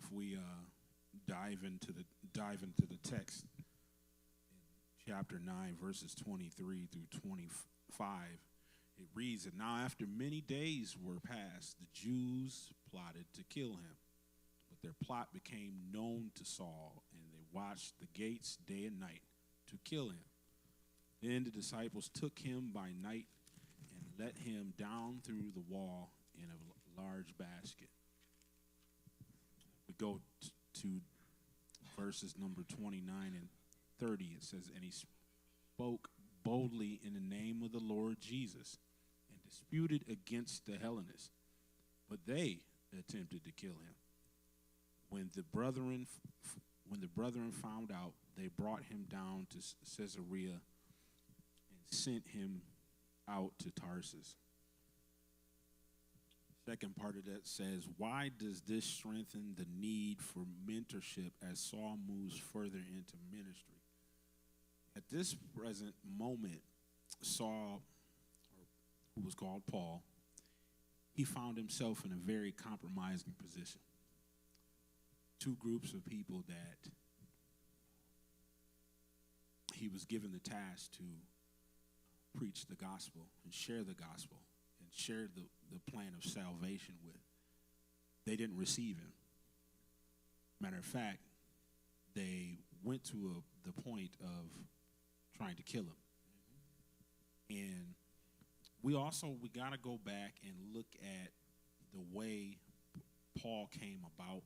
if we dive into the text in chapter 9, verses 23 through 25, it reads, "And now after many days were passed, the Jews plotted to kill him. But their plot became known to Saul, and they watched the gates day and night to kill him. Then the disciples took him by night and let him down through the wall in a large basket." We go to verses number 29 and 30. It says, "And he spoke boldly in the name of the Lord Jesus and disputed against the Hellenists, but they attempted to kill him. When the brethren found out, they brought him down to Caesarea and sent him out to Tarsus." Second part of that says, "Why does this strengthen the need for mentorship as Saul moves further into ministry?" At this present moment, Saul, who was called Paul, he found himself in a very compromising position. Two groups of people that he was given the task to preach the gospel and share the gospel and share the plan of salvation with. They didn't receive him. Matter of fact, they went to the point of trying to kill him. And we got to go back and look at the way Paul came about,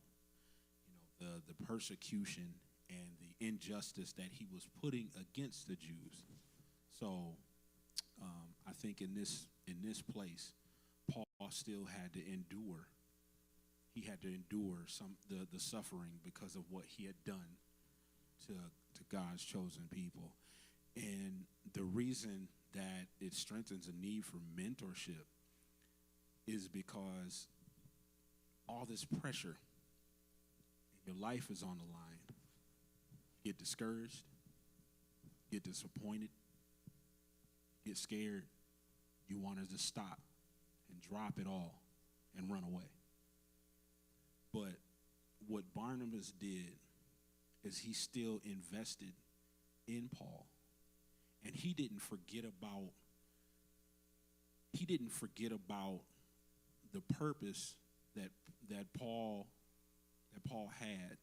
the persecution and the injustice that he was putting against the Jews. So I think in this place, Paul still had to endure. He had to endure the suffering because of what he had done to God's chosen people. And the reason that it strengthens a need for mentorship is because all this pressure, your life is on the line. You get discouraged, get disappointed, get scared. You want to just stop and drop it all and run away. But what Barnabas did is he still invested in Paul. And he didn't forget about the purpose that Paul had,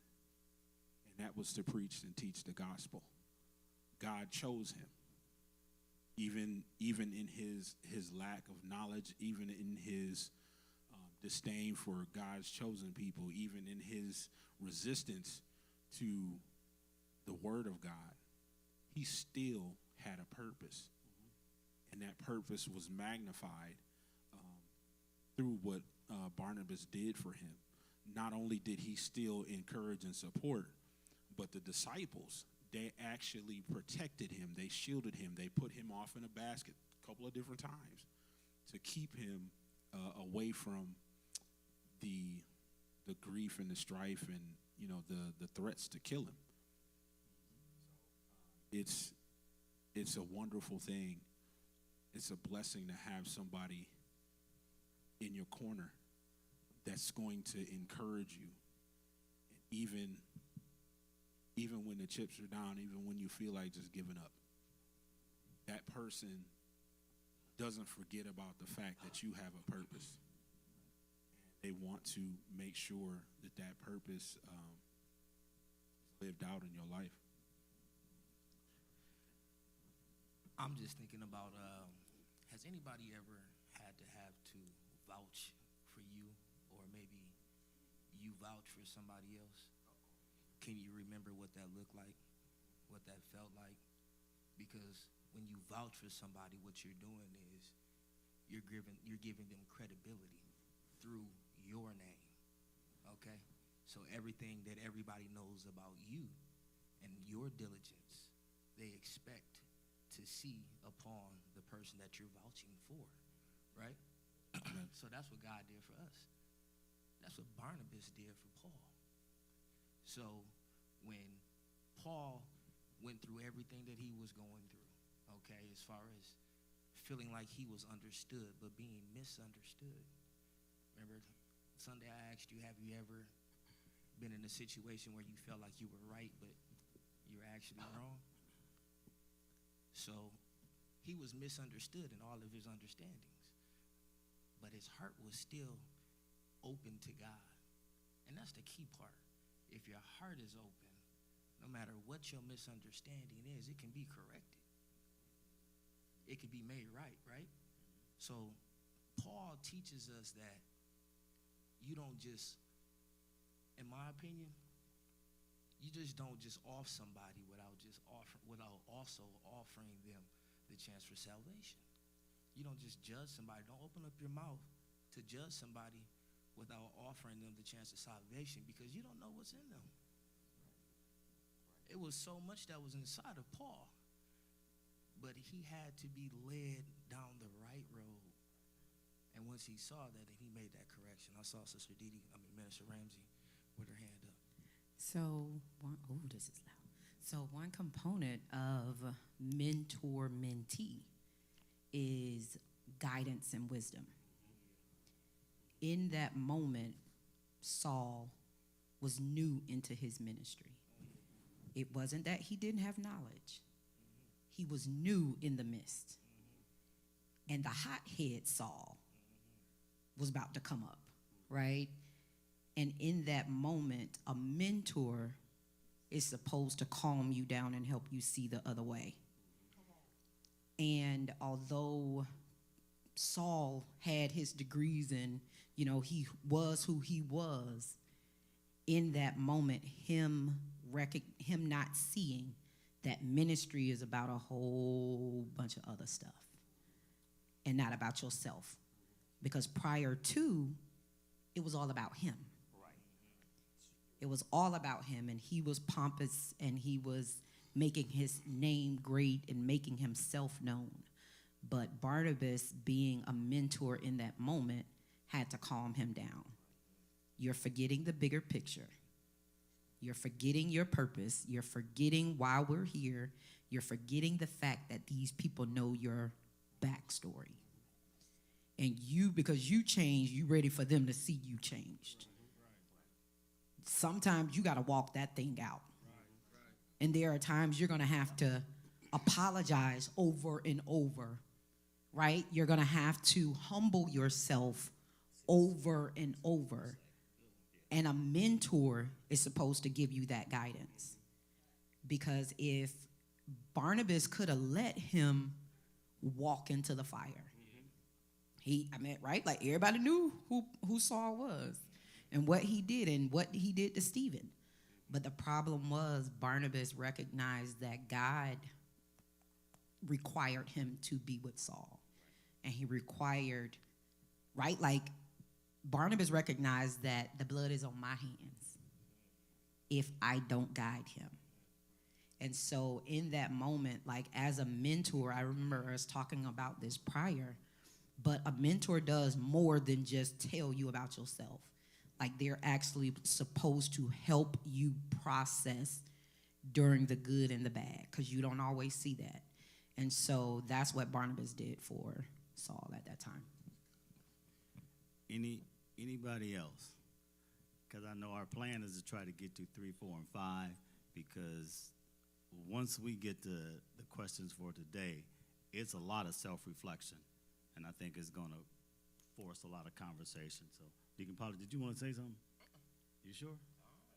and that was to preach and teach the gospel. God chose him. Even in his lack of knowledge, even in his disdain for God's chosen people, even in his resistance to the word of God, he still had a purpose. And that purpose was magnified through what Barnabas did for him. Not only did he still encourage and support, but the disciples, they actually protected him. They shielded him. They put him off in a basket a couple of different times to keep him away from the grief and the strife and the threats to kill him. It's a wonderful thing. It's a blessing to have somebody in your corner that's going to encourage you, and even when the chips are down, even when you feel like just giving up. That person doesn't forget about the fact that you have a purpose. They want to make sure that purpose is lived out in your life. I'm just thinking about, has anybody ever had to have to vouch for you, or maybe you vouch for somebody else? Can you remember what that looked like, what that felt like? Because when you vouch for somebody, what you're doing is you're giving them credibility through your name, okay? So everything that everybody knows about you and your diligence, they expect to see upon the person that you're vouching for, right? So that's what God did for us. That's what Barnabas did for Paul. So when Paul went through everything that he was going through, okay, as far as feeling like he was understood but being misunderstood. Remember Sunday I asked you, have you ever been in a situation where you felt like you were right, but you were actually wrong? So he was misunderstood in all of his understandings, but his heart was still open to God. And that's the key part. If your heart is open, no matter what your misunderstanding is, it can be corrected. It can be made right, right? So Paul teaches us that you don't just, in my opinion, you just don't just off somebody without also offering them the chance for salvation. You don't just judge somebody. Don't open up your mouth to judge somebody without offering them the chance of salvation, because you don't know what's in them. It was so much that was inside of Paul, but he had to be led down the right road. And once he saw that, and he made that correction. I saw Minister Ramsey with her hand up. So, this is loud. So one component of mentor-mentee is guidance and wisdom. In that moment, Saul was new into his ministry. It wasn't that he didn't have knowledge. He was new in the midst. And the hothead Saul was about to come up, right? And in that moment, a mentor is supposed to calm you down and help you see the other way. And although Saul had his degrees and, he was who he was, in that moment, him not seeing that ministry is about a whole bunch of other stuff and not about yourself. Because prior to, it was all about him. It was all about him, and he was pompous, and he was making his name great and making himself known. But Barnabas, being a mentor in that moment, had to calm him down. You're forgetting the bigger picture. You're forgetting your purpose. You're forgetting why we're here. You're forgetting the fact that these people know your backstory. And because you changed, you're ready for them to see you changed. Sometimes you got to walk that thing out. And there are times you're going to have to apologize over and over, right? You're going to have to humble yourself over and over. And a mentor is supposed to give you that guidance. Because if Barnabas could have let him walk into the fire, right? Like everybody knew who Saul was and what he did and what he did to Stephen. But the problem was Barnabas recognized that God required him to be with Saul. And he required, right? Like Barnabas recognized that the blood is on my hands if I don't guide him. And so in that moment, like as a mentor, I remember us talking about this prior, but a mentor does more than just tell you about yourself. Like they're actually supposed to help you process during the good and the bad, because you don't always see that. And so that's what Barnabas did for Saul at that time. Anybody else? Because I know our plan is to try to get to 3, 4, and 5, because once we get to the questions for today, it's a lot of self-reflection, and I think it's going to force a lot of conversation. So, Deacon Polly, did you want to say something? You sure?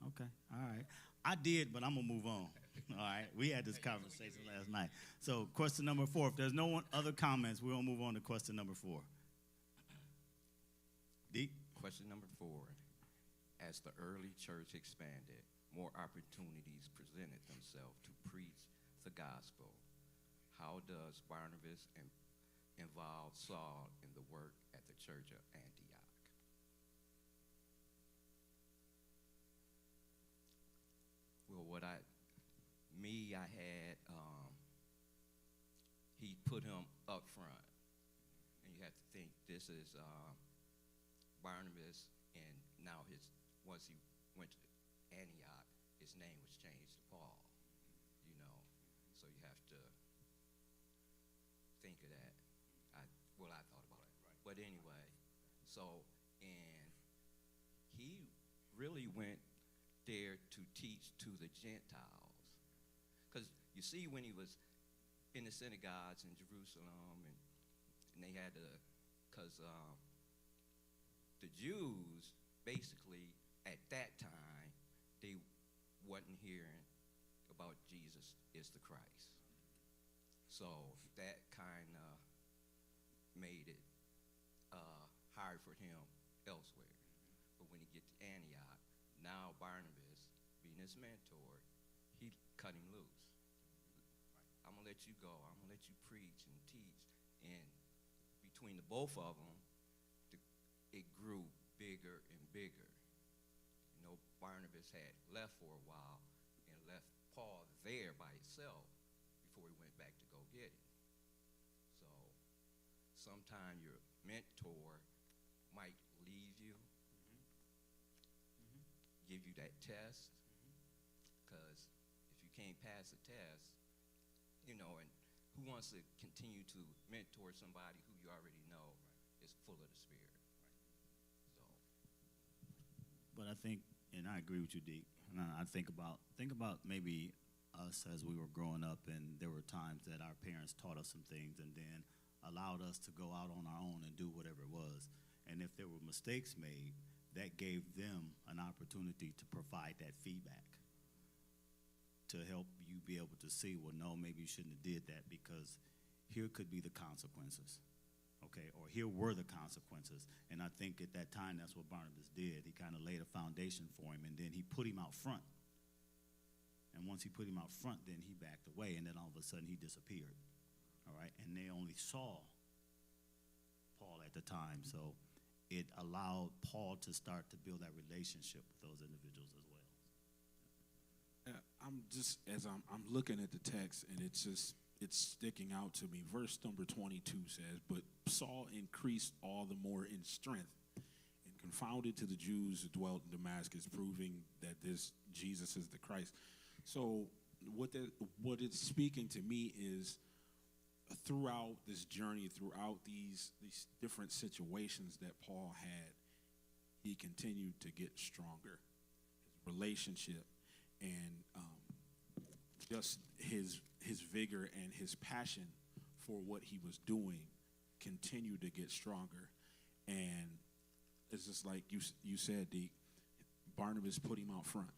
Okay, all right. I did, but I'm going to move on. All right, we had this conversation last night. So question number 4, if there's no other comments, we're going to move on to question number 4. Deke? Question number 4. As the early church expanded, more opportunities presented themselves to preach the gospel. How does Barnabas involve Saul in the work at the church of Antioch? Well, I had, he put him up front. And you have to think this is Barnabas, and now once he went to Antioch, his name was changed to Paul, so you have to think of that. I thought about it. Right. But anyway, and he really went there to teach to the Gentiles. Because you see, when he was in the synagogues in Jerusalem, and they had to, because the Jews, basically, at that time, they wasn't hearing about Jesus is the Christ. So that kind of made it hard for him elsewhere. But when he get to Antioch, now Barnabas, being his mentor, he cut him loose. I'm going to let you go. I'm going to let you preach and teach. And between the both of them, it grew bigger and bigger. You know, Barnabas had left for a while and left Paul there by himself before he went back to go get him. So sometimes your mentor might leave you, give you that test, because if you can't pass a test, you know, and who wants to continue to mentor somebody who you already know is full of the Spirit? So, But I think, and I agree with you, Deke. And I think about maybe us as we were growing up, and there were times that our parents taught us some things and then allowed us to go out on our own and do whatever it was. And if there were mistakes made, that gave them an opportunity to provide that feedback to help you be able to see, well, no, maybe you shouldn't have did that, because here could be the consequences, okay? Or here were the consequences. And I think at that time, that's what Barnabas did. He kind of laid a foundation for him, and then he put him out front. And once he put him out front, then he backed away, and then all of a sudden he disappeared, all right? And they only saw Paul at the time, so it allowed Paul to start to build that relationship with those individuals as well. I'm just, as I'm looking at the text, and it's sticking out to me. Verse number 22 says, "But Saul increased all the more in strength and confounded to the Jews who dwelt in Damascus, proving that this Jesus is the Christ." So what it's speaking to me is, throughout this journey, throughout these different situations that Paul had, he continued to get stronger. His relationship and just his vigor and his passion for what he was doing continued to get stronger. And it's just like you said, Deke, Barnabas put him out front.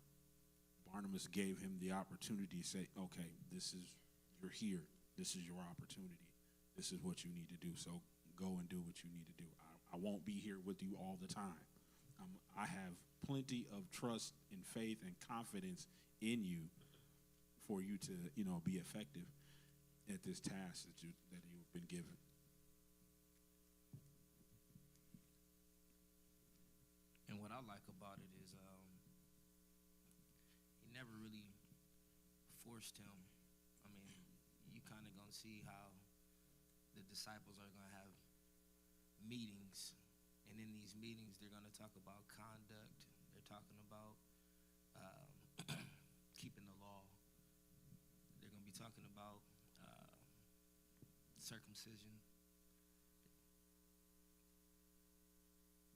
Barnabas gave him the opportunity to say, okay, you're here. This is your opportunity. This is what you need to do. So go and do what you need to do. I won't be here with you all the time. I have plenty of trust and faith and confidence in you for you to, be effective at this task that you've been given. And what I like about it is he never really forced him. I mean, you kind of going to see how the disciples are going to have meetings. And in these meetings, they're going to talk about conduct. They're talking about keeping the law. They're going to be talking about circumcision.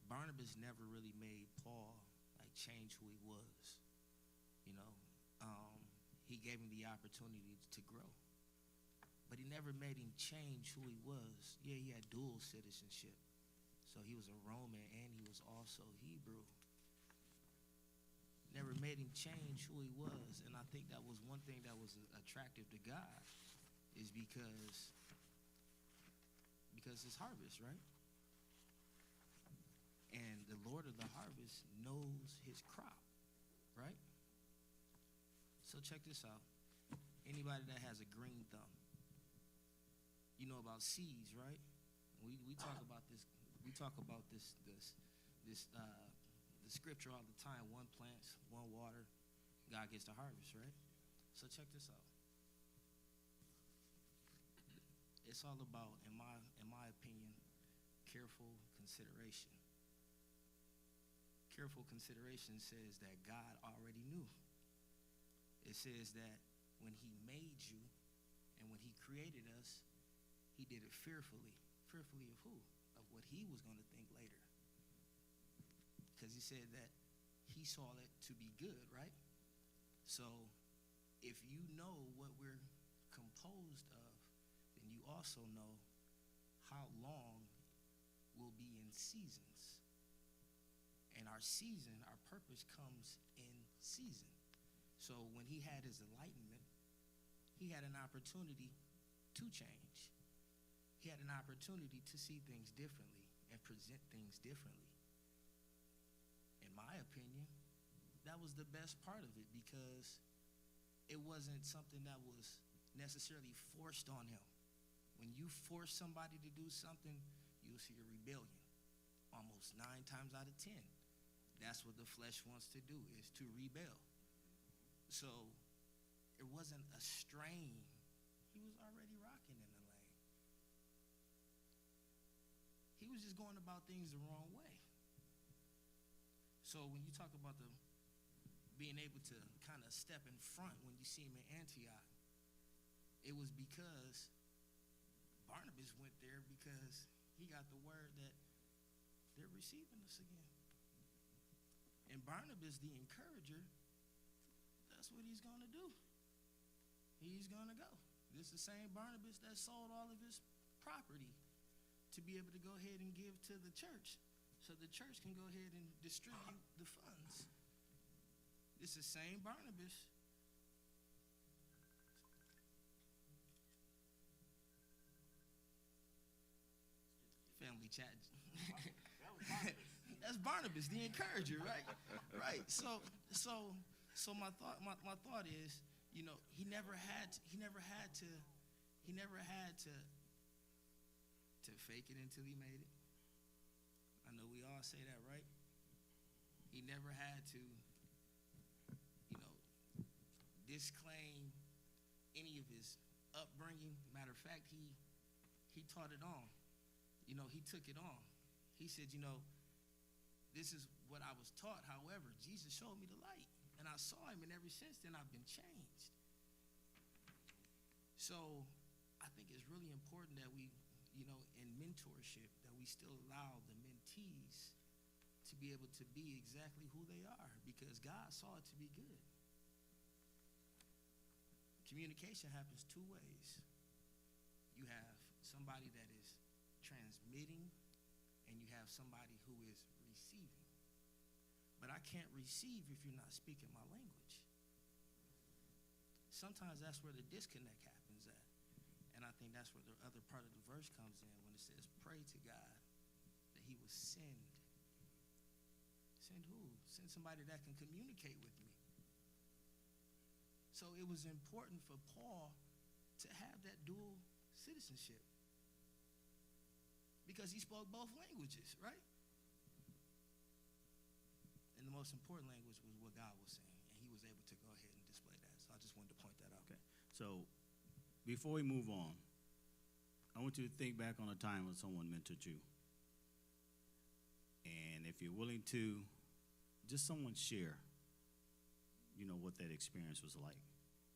Barnabas never really made Paul change who he was. He gave him the opportunity to grow, but he never made him change who he was. Yeah, he had dual citizenship, so he was a Roman and he was also Hebrew. Never made him change who he was, and I think that was one thing that was attractive to God, is because it's harvest, right? And the Lord of the harvest knows his crop, right? So check this out. Anybody that has a green thumb, you know about seeds, right? We talk about this. We talk about the scripture all the time. One plants, one water, God gets the harvest, right? So check this out. It's all about, in my opinion, careful consideration. Careful consideration says that God already knew. It says that when he made you and when he created us, he did it fearfully. Fearfully of who? Of what he was going to think later. Because he said that he saw it to be good, right? So if you know what we're composed of, then you also know how long we'll be in seasons. And our season, our purpose comes in season. So when he had his enlightenment, he had an opportunity to change. He had an opportunity to see things differently and present things differently. In my opinion, that was the best part of it, because it wasn't something that was necessarily forced on him. When you force somebody to do something, you'll see a rebellion. Almost 9 times out of 10. That's what the flesh wants to do, is to rebel. So it wasn't a strain. He was already rocking in the lane. He was just going about things the wrong way. So when you talk about the being able to kind of step in front when you see him in Antioch, it was because Barnabas went there because he got the word that they're receiving us again. And Barnabas, the encourager, that's what he's going to do. He's going to go. This is the same Barnabas that sold all of his property to be able to go ahead and give to the church, so the church can go ahead and distribute the funds. It's the same Barnabas. Family chat. That's Barnabas, the encourager, right? Right. So my thought is, you know, he never had to fake it until he made it. I know we all say that, right? He never had to, you know, disclaim any of his upbringing. Matter of fact, he taught it on. You know, he took it on. He said, you know, this is what I was taught. However, Jesus showed me the light, and I saw him, and ever since then I've been changed. So I think it's really important that we, you know, in mentorship, that we still allow the mentees to be able to be exactly who they are, because God saw it to be good. Communication happens 2 ways. You have somebody that is transmitting, and you have somebody who is receiving. But I can't receive if you're not speaking my language. Sometimes that's where the disconnect happens at. And I think that's where the other part of the verse comes in, when it says, pray to God that he will send. Send who? Send somebody that can communicate with me. So it was important for Paul to have that dual citizenship, because he spoke both languages, right? And the most important language was what God was saying, and he was able to go ahead and display that. So I just wanted to point that out. Okay. So before we move on, I want you to think back on a time when someone mentored you. And if you're willing to, just someone share, you know, what that experience was like.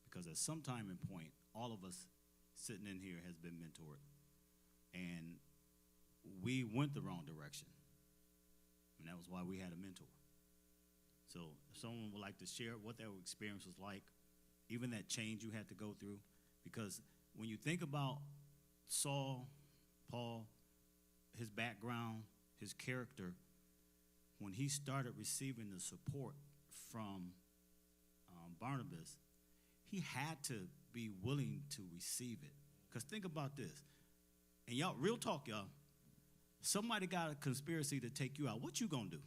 Because at some time and point, all of us sitting in here has been mentored. And we went the wrong direction. And that was why we had a mentor. So if someone would like to share what their experience was like, even that change you had to go through. Because when you think about Saul, Paul, his background, his character, when he started receiving the support from Barnabas, he had to be willing to receive it. Because think about this. And y'all, real talk, y'all. Somebody got a conspiracy to take you out. What you gonna do?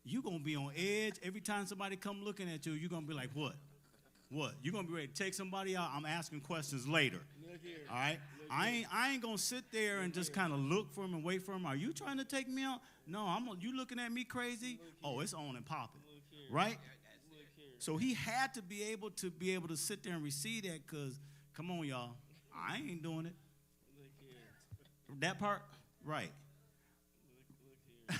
You gonna be on edge every time somebody come looking at you. You gonna be like, what? What? You gonna be ready to take somebody out? I'm asking questions later. All right. I ain't gonna sit there and just kind of look for him and wait for him. Are you trying to take me out? No. You looking at me crazy? Oh, it's on and popping, right? So he had to be able to sit there and receive that. Cause come on, y'all, I ain't doing it. That part, right.